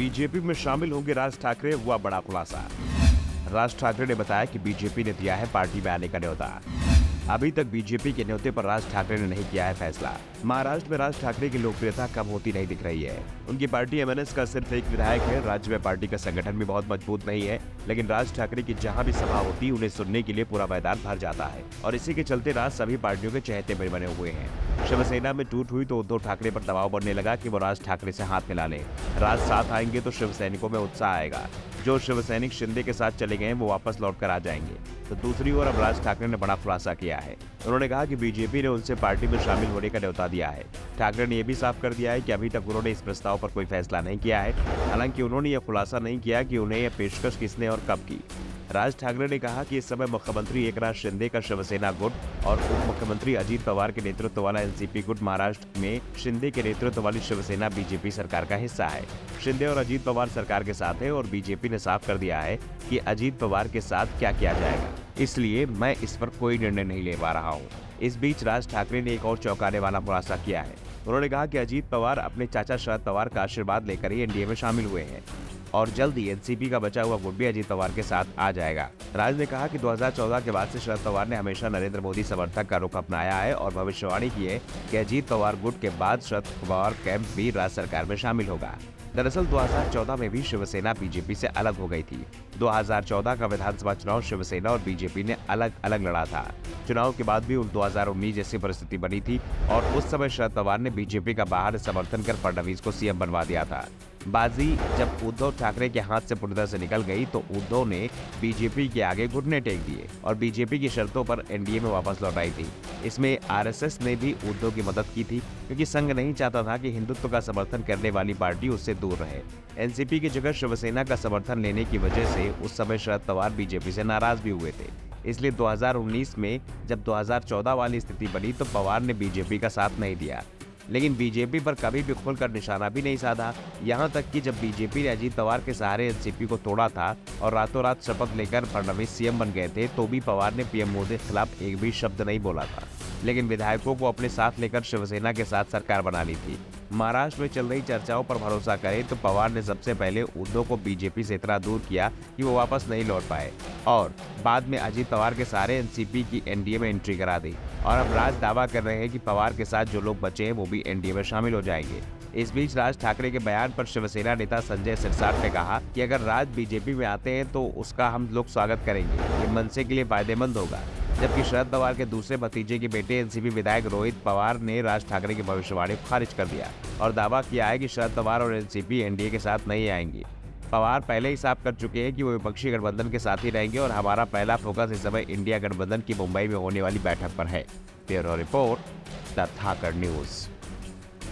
BJP में शामिल होंगे राज ठाकरे, हुआ बड़ा खुलासा। राज ठाकरे ने बताया कि बीजेपी ने दिया है पार्टी में आने का न्योता। अभी तक बीजेपी के न्योते पर राज ठाकरे ने नहीं किया है फैसला। महाराष्ट्र में राज ठाकरे की लोकप्रियता कम होती नहीं दिख रही है। उनकी पार्टी एमएनएस का सिर्फ एक विधायक है। राज्य में पार्टी का संगठन भी बहुत मजबूत नहीं है, लेकिन राज ठाकरे की जहां भी सभा होती उन्हें सुनने के लिए पूरा मैदान भर जाता है और इसी के चलते राज सभी पार्टियों के चहेते में बने हुए हैं। शिवसेना में टूट हुई तो उद्धव ठाकरे पर दबाव बढ़ने लगा कि वो राज ठाकरे से हाथ मिला लें। राज साथ आएंगे तो शिव सैनिकों में उत्साह आएगा। जो शिव सैनिक शिंदे के साथ चले गए वो वापस लौट कर आ जाएंगे। तो दूसरी ओर अब राज ठाकरे ने बड़ा खुलासा किया है। उन्होंने कहा कि बीजेपी ने उनसे पार्टी में शामिल होने का न्योता दिया है। ठाकरे ने यह भी साफ कर दिया है कि अभी तक उन्होंने इस प्रस्ताव पर कोई फैसला नहीं किया है। हालांकि उन्होंने यह खुलासा नहीं किया कि उन्हें यह पेशकश किसने और कब की। राज ठाकरे ने कहा कि इस समय मुख्यमंत्री एकनाथ शिंदे का शिवसेना गुट और उप मुख्यमंत्री अजीत पवार के नेतृत्व वाला एनसीपी गुट महाराष्ट्र में शिंदे के नेतृत्व वाली शिवसेना बीजेपी सरकार का हिस्सा है। शिंदे और अजीत पवार सरकार के साथ है और बीजेपी ने साफ कर दिया है कि अजीत पवार के साथ क्या किया जाएगा, इसलिए मैं इस पर कोई निर्णय नहीं ले पा रहा हूँ। इस बीच राज ठाकरे ने एक और चौंकाने वाला खुलासा किया है। उन्होंने कहा कि अजीत पवार अपने चाचा शरद पवार का आशीर्वाद लेकर ही एनडीए में शामिल हुए हैं और जल्द ही एनसीपी का बचा हुआ गुट भी अजीत पवार के साथ आ जाएगा। राज ने कहा कि 2014 के बाद से शरद पवार ने हमेशा नरेंद्र मोदी समर्थक का रुख अपनाया है और भविष्यवाणी की है कि अजीत पवार गुट के बाद शरद पवार कैंप भी राज्य सरकार में शामिल होगा। दरअसल 2014 में भी शिवसेना बीजेपी से अलग हो गई थी। 2014 का विधानसभा चुनाव शिवसेना और बीजेपी ने अलग अलग लड़ा था। चुनाव के बाद भी 2019 जैसी परिस्थिति बनी थी और उस समय शरद पवार ने बीजेपी का बाहर समर्थन कर फडणवीस को सीएम बनवा दिया था। बाजी जब उद्धव ठाकरे के हाथ से पूरी तरह से निकल गई तो उद्धव ने बीजेपी के आगे घुटने टेक दिए और बीजेपी की शर्तों पर एनडीए में वापस लौट आई थी। इसमें आरएसएस ने भी उद्धव की मदद की थी, क्योंकि संघ नहीं चाहता था कि हिंदुत्व का समर्थन करने वाली पार्टी उससे दूर रहे। एनसीपी की जगह शिवसेना का समर्थन लेने की वजह से उस समय शरद पवार बीजेपी से नाराज भी हुए थे। इसलिए 2019 में जब 2014 वाली स्थिति बनी तो पवार ने बीजेपी का साथ नहीं दिया, लेकिन बीजेपी पर कभी भी खुलकर निशाना भी नहीं साधा। यहां तक कि जब बीजेपी ने अजीत पवार के सहारे एनसीपी को तोड़ा था और रातों रात शपथ लेकर फडणवीस सीएम बन गए थे, तो भी पवार ने पीएम मोदी के खिलाफ एक भी शब्द नहीं बोला था, लेकिन विधायकों को अपने साथ लेकर शिवसेना के साथ सरकार बना ली थी। महाराष्ट्र में चल रही चर्चाओं पर भरोसा करें तो पवार ने सबसे पहले उद्धव को बीजेपी से इतना दूर किया कि वो वापस नहीं लौट पाए और बाद में अजीत पवार के सहारे एनसीपी की एनडीए में एंट्री करा दी। और अब राज दावा कर रहे हैं कि पवार के साथ जो लोग बचे हैं वो भी एनडीए में शामिल हो जाएंगे। इस बीच राज ठाकरे के बयान पर शिवसेना नेता संजय सिरसाट ने कहा कि अगर राज बीजेपी में आते हैं तो उसका हम लोग स्वागत करेंगे, ये मनसे के लिए फायदेमंद होगा। जबकि शरद पवार के दूसरे भतीजे के बेटे एनसीपी विधायक रोहित पवार ने राज ठाकरे की भविष्यवाणी को खारिज कर दिया और दावा किया है कि शरद पवार और एनसीपी एनडीए के साथ नहीं आएंगी। पवार पहले ही साफ कर चुके हैं कि वो विपक्षी गठबंधन के साथ ही रहेंगे और हमारा पहला फोकस इस समय इंडिया गठबंधन की मुंबई में होने वाली बैठक पर है। Bureau report, the Thakar news.